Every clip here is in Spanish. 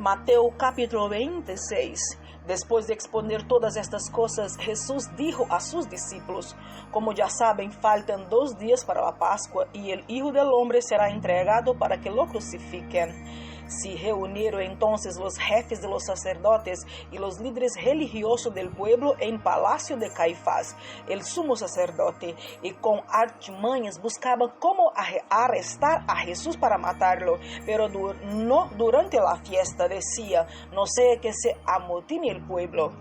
Mateo capítulo 26. Después de exponer todas estas cosas, Jesús dijo a sus discípulos: como ya saben, faltan 2 días para la Pascua y el Hijo del Hombre será entregado para que lo crucifiquen. Se reunieron entonces los jefes de los sacerdotes y los líderes religiosos del pueblo en palacio de Caifás, el sumo sacerdote, y con artimañas buscaban cómo arrestar a Jesús para matarlo, pero no durante la fiesta, decía, no sea que se amotine el pueblo.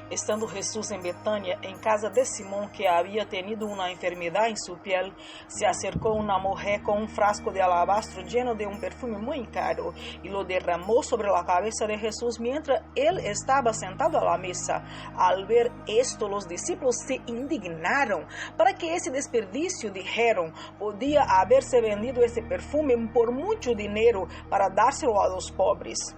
Estando Jesús en Betania, en casa de Simón, que había tenido una enfermedad en su piel, se acercó una mujer con un frasco de alabastro lleno de un perfume muy caro y lo derramó sobre la cabeza de Jesús mientras él estaba sentado a la mesa. Al ver esto, los discípulos se indignaron. ¿Para qué ese desperdicio? Dijeron. Podía haberse vendido ese perfume por mucho dinero para dárselo a los pobres.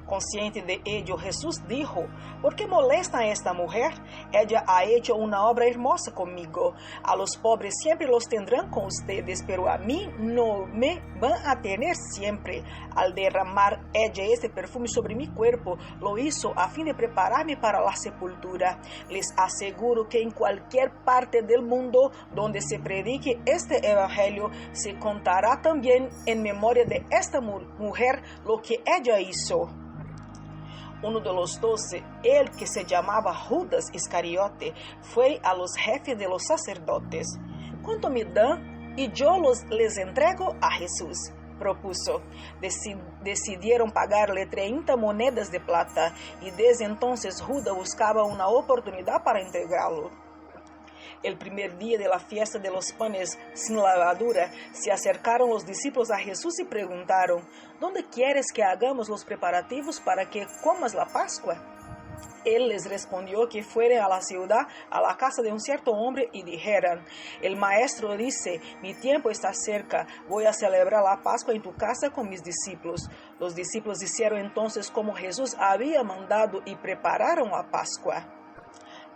Consciente de ello, Jesús dijo: ¿por qué molesta a esta mujer? Ella ha hecho una obra hermosa conmigo. A los pobres siempre los tendrán con ustedes, pero a mí no me van a tener siempre. Al derramar ella este perfume sobre mi cuerpo, lo hizo a fin de prepararme para la sepultura. Les aseguro que en cualquier parte del mundo donde se predique este evangelio, se contará también en memoria de esta mujer lo que ella hizo. Uno de los 12, el que se llamaba Judas Iscariote, fue a los jefes de los sacerdotes. ¿Cuánto me dan? Y yo les entrego a Jesús, propuso. Decidieron pagarle 30 monedas de plata, y desde entonces Judas buscaba una oportunidad para entregarlo. El primer día de la fiesta de los panes sin levadura, se acercaron los discípulos a Jesús y preguntaron: ¿dónde quieres que hagamos los preparativos para que comas la Pascua? Él les respondió que fueran a la ciudad, a la casa de un cierto hombre, y dijeran: el maestro dice, mi tiempo está cerca, voy a celebrar la Pascua en tu casa con mis discípulos. Los discípulos hicieron entonces como Jesús había mandado y prepararon la Pascua.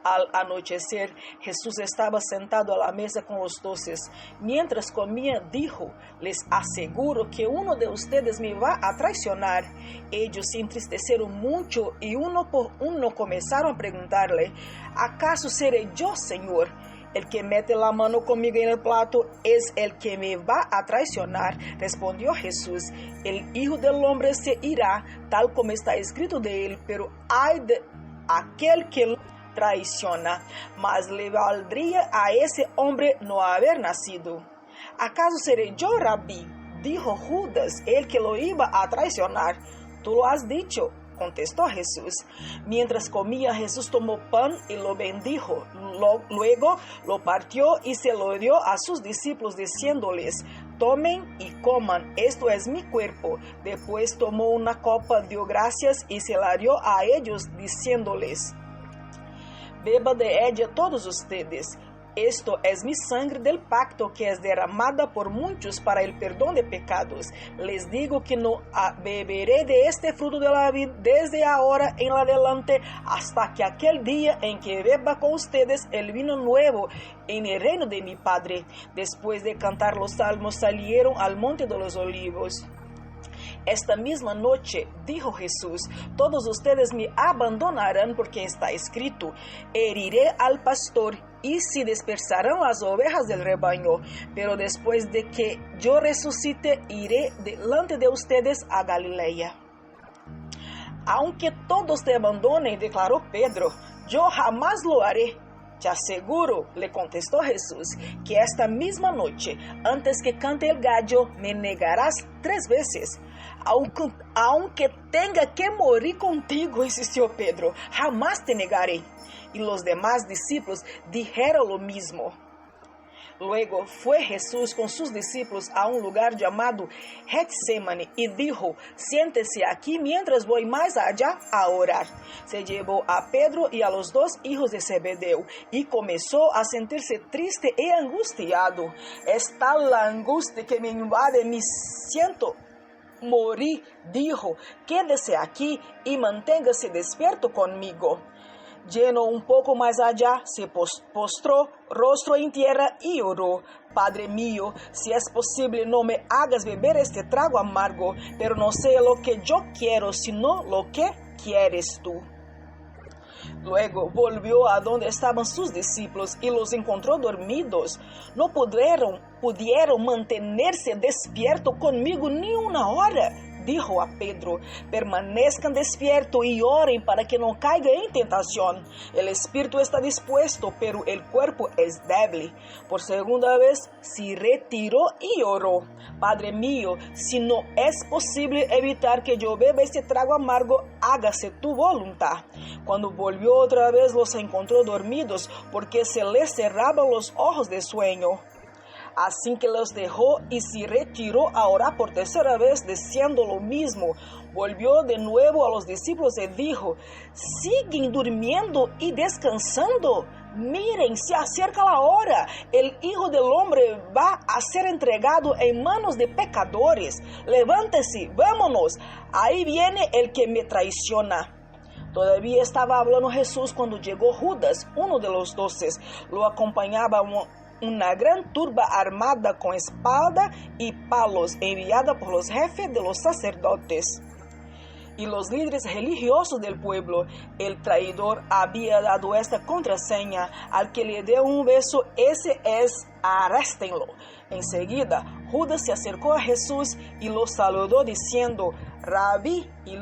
Al anochecer, Jesús estaba sentado a la mesa con los 12. Mientras comía, dijo: les aseguro que uno de ustedes me va a traicionar. Ellos se entristecieron mucho y uno por uno comenzaron a preguntarle: ¿acaso seré yo, Señor? El que mete la mano conmigo en el plato es el que me va a traicionar, respondió Jesús. El Hijo del Hombre se irá, tal como está escrito de él, pero ay de aquel que lo traiciona, mas le valdría a ese hombre no haber nacido. ¿Acaso seré yo, Rabí? Dijo Judas, el que lo iba a traicionar. Tú lo has dicho, contestó Jesús. Mientras comía, Jesús tomó pan y lo bendijo. Luego lo partió y se lo dio a sus discípulos, diciéndoles: tomen y coman, esto es mi cuerpo. Después tomó una copa, dio gracias y se la dio a ellos, diciéndoles: beba de ella todos ustedes. Esto es mi sangre del pacto que es derramada por muchos para el perdón de pecados. Les digo que no beberé de este fruto de la vid desde ahora en adelante hasta que aquel día en que beba con ustedes el vino nuevo en el reino de mi Padre. Después de cantar los salmos, salieron al monte de los olivos. Esta misma noche, dijo Jesús, todos ustedes me abandonarán porque está escrito: heriré al pastor y se dispersarán las ovejas del rebaño. Pero después de que yo resucite, iré delante de ustedes a Galilea. Aunque todos te abandonen, declaró Pedro, yo jamás lo haré. Te aseguro, le contestó Jesús, que esta misma noche, antes que cante el gallo, me negarás 3 veces. Aunque tenga que morir contigo, insistió Pedro, jamás te negaré. Y los demás discípulos dijeron lo mismo. Luego fue Jesús con sus discípulos a un lugar llamado Getsemani y dijo: siéntese aquí mientras voy más allá a orar. Se llevó a Pedro y a los 2 hijos de Zebedeo y comenzó a sentirse triste y angustiado. Es tal la angustia que me invade, me siento morir, dijo. Quédese aquí y manténgase despierto conmigo. Yendo un poco más allá, se postró rostro en tierra y oró: Padre mío, si es posible, no me hagas beber este trago amargo, pero no sea lo que yo quiero, sino lo que quieres tú. Luego volvió a donde estaban sus discípulos y los encontró dormidos. No pudieron mantenerse despiertos conmigo ni una hora. Dijo a Pedro: permanezcan despiertos y oren para que no caigan en tentación. El espíritu está dispuesto, pero el cuerpo es débil. Por segunda vez se retiró y oró: Padre mío, si no es posible evitar que yo beba este trago amargo, hágase tu voluntad. Cuando volvió otra vez, los encontró dormidos, porque se les cerraban los ojos de sueño. Así que los dejó y se retiró a orar por tercera vez, diciendo lo mismo. Volvió de nuevo a los discípulos y dijo: ¿siguen durmiendo y descansando? Miren, se acerca la hora. El Hijo del Hombre va a ser entregado en manos de pecadores. Levántense, vámonos. Ahí viene el que me traiciona. Todavía estaba hablando Jesús cuando llegó Judas, uno de los 12. Lo acompañaba una gran turba armada con espada y palos, enviada por los jefes de los sacerdotes y los líderes religiosos del pueblo. El traidor había dado esta contraseña: al que le dé un beso, ese es, arréstenlo. Enseguida, Judas se acercó a Jesús y lo saludó diciendo: Rabí, y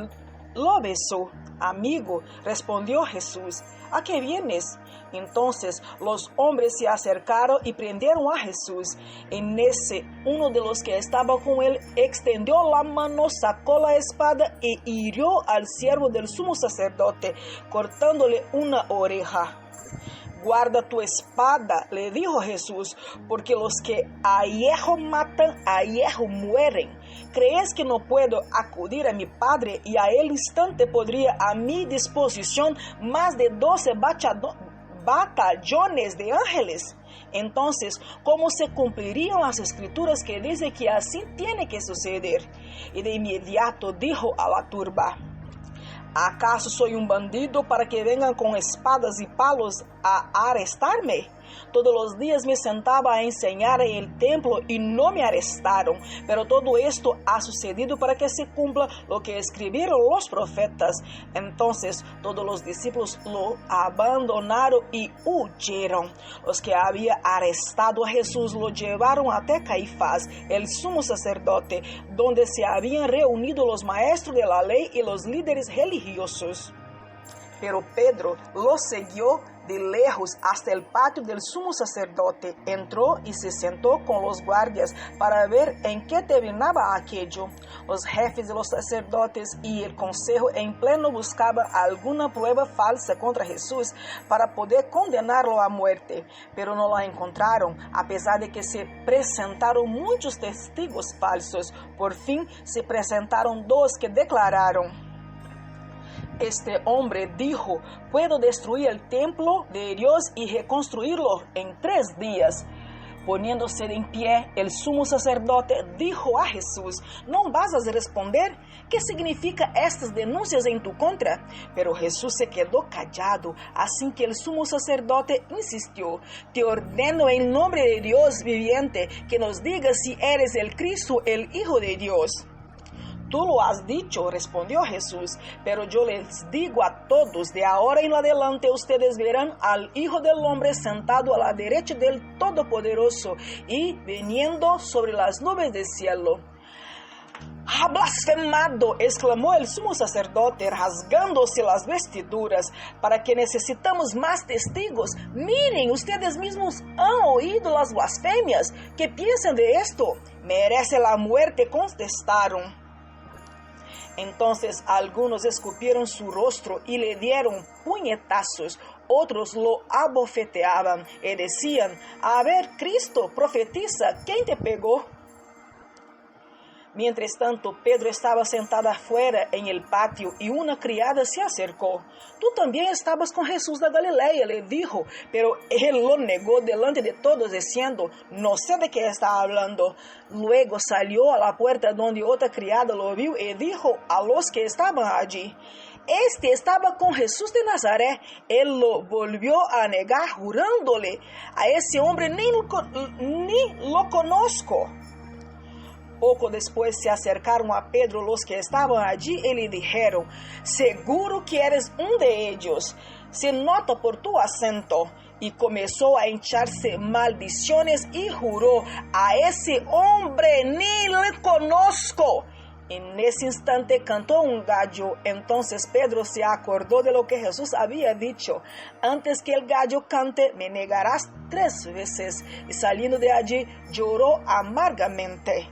lo besó. Amigo, respondió Jesús, ¿a qué vienes? Entonces los hombres se acercaron y prendieron a Jesús. En ese, uno de los que estaba con él extendió la mano, sacó la espada e hirió al siervo del sumo sacerdote, cortándole una oreja. Guarda tu espada, le dijo Jesús, porque los que a hierro matan, a hierro mueren. ¿Crees que no puedo acudir a mi Padre y a el instante podría a mi disposición más de 12 batallones de ángeles? Entonces, ¿cómo se cumplirían las escrituras que dicen que así tiene que suceder? Y de inmediato dijo a la turba: ¿acaso soy un bandido para que vengan con espadas y palos a arrestarme? Todos los días me sentaba a enseñar en el templo y no me arrestaron, pero todo esto ha sucedido para que se cumpla lo que escribieron los profetas. Entonces todos los discípulos lo abandonaron y huyeron. Los que habían arrestado a Jesús lo llevaron hasta Caifás, el sumo sacerdote, donde se habían reunido los maestros de la ley y los líderes religiosos. Pero Pedro lo siguió de lejos hasta el patio del sumo sacerdote. Entró y se sentó con los guardias para ver en qué terminaba aquello. Los jefes de los sacerdotes y el consejo en pleno buscaban alguna prueba falsa contra Jesús para poder condenarlo a muerte, pero no la encontraron, a pesar de que se presentaron muchos testigos falsos. Por fin se presentaron 2 que declararon: este hombre dijo: puedo destruir el templo de Dios y reconstruirlo en 3 días. Poniéndose en pie, el sumo sacerdote dijo a Jesús: ¿no vas a responder? ¿Qué significan estas denuncias en tu contra? Pero Jesús se quedó callado. Así que el sumo sacerdote insistió: te ordeno en nombre de Dios viviente que nos digas si eres el Cristo, el Hijo de Dios. Tú lo has dicho, respondió Jesús, pero yo les digo a todos, de ahora en adelante ustedes verán al Hijo del Hombre sentado a la derecha del Todopoderoso y viniendo sobre las nubes del cielo. ¡Ha blasfemado!, exclamó el sumo sacerdote, rasgándose las vestiduras. ¿Para qué necesitamos más testigos? Miren, ustedes mismos han oído las blasfemias. ¿Qué piensan de esto? Merece la muerte, contestaron. Entonces algunos escupieron su rostro y le dieron puñetazos. Otros lo abofeteaban y decían: a ver, Cristo, profetiza, ¿quién te pegó? Mientras tanto, Pedro estaba sentado afuera en el patio y una criada se acercó. Tú también estabas con Jesús de Galilea, le dijo, pero él lo negó delante de todos diciendo: no sé de qué está hablando. Luego salió a la puerta donde otra criada lo vio y dijo a los que estaban allí: este estaba con Jesús de Nazaret, él lo volvió a negar jurándole, a ese hombre ni lo conozco. Poco después se acercaron a Pedro los que estaban allí y le dijeron, seguro que eres un de ellos, se nota por tu acento. Y comenzó a hincharse maldiciones y juró, a ese hombre ni le conozco. En ese instante cantó un gallo. Entonces Pedro se acordó de lo que Jesús había dicho, antes que el gallo cante, me negarás 3 veces. Y saliendo de allí lloró amargamente.